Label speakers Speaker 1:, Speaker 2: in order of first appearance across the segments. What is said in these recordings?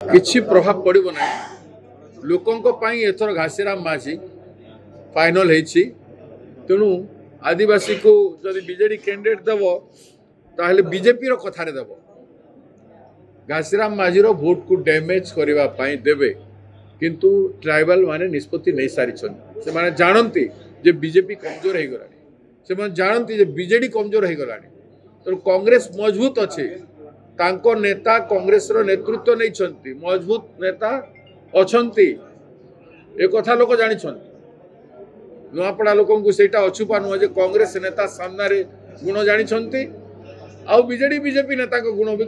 Speaker 1: किछि प्रभाव पड़ो ना लोकों एथर घासीराम माझी फाइनल होती तेणु आदिवासी को जदि बीजेडी कैंडिडेट देव ताहले बीजेपी कथार देव घासीराम माझीर भोट को डैमेज करने देवे किंतु ट्राइबल माने निष्पत्ति नहीं सारी से माने जानती जे बीजेपी कमजोर हो गला से जानती जे बीजेडी कमजोर हो गला तो कांग्रेस मजबूत अच्छे तांको नेता कांग्रेस रो नेतृत्व नहीं मजबूत नेता अच्छी एक कथा लोक जानी नुआपड़ा लोक अछुपा नुह जे कांग्रेस नेता सामने गुण जानी आउ बीजेपी नेता गुण भी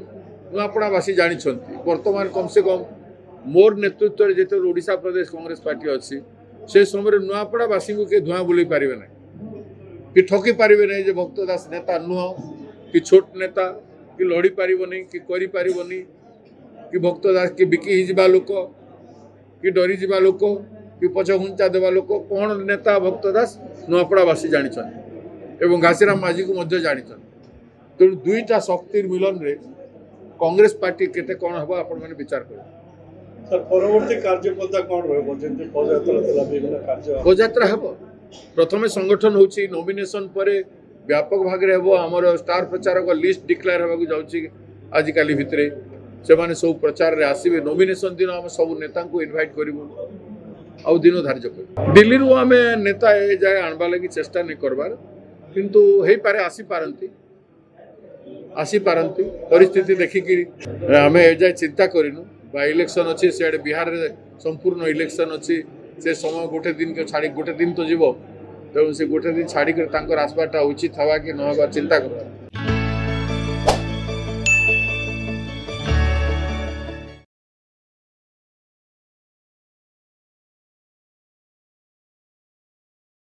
Speaker 1: नुआपड़ावासी जानी वर्तमान कम से कम मोर नेतृत्व जो ओडिशा प्रदेश कांग्रेस पार्टी अच्छी से समय नुआपड़ावासी को किए धुआं बुले पारे ना कि ठकी पारे ना जे भक्तदास नेता नुह कि छोट नेता कि लड़ी पारिबनी कि करि पारिबनी कि भक्तदास कि बिकी हिजबा लोक कि डरी जिबा लोक कि पछ घुंचा देवा लोक कौन नेता भक्तदास नुआपड़ावासी जानी एवं घासीराम माझी को मध्य जानी तेणु दुईटा शक्ति मिलन रे कांग्रेस पार्टी केते कौन हम आपण माने विचार कर
Speaker 2: सर परवर्ती कार्यपंथा कौन रहबो जेंति पदयात्रा तला विभिन्न कार्य
Speaker 1: पदयात्रा हबो प्रथमे संगठन होची नॉमिनेशन परे व्यापक भाग रे हबो हमर स्टार प्रचारक लिस्ट डिक्लेयर होबा जाउची आज काली भितरे से माने सब प्रचार रे आसीबे नॉमिनेशन दिन हम सब नेता को इनवाइट करिवो आउ दिन धार्य कर दिल्ली रो हमें नेता ए जाय आनबा लागि चेष्टा नहीं करबार किंतु हेई पारे आसी पारंती परिस्थिति देखिकी आम ए जाए चिंता करूँ बा इलेक्शन अच्छी सियाड़े बिहार रे संपूर्ण इलेक्शन अच्छी से समय गोटे दिन के छाड़ी गोटे दिन तो जीव तेणु से गोटे दिन छाड़ी आसबाटा उचित हवा कि न चिंता कर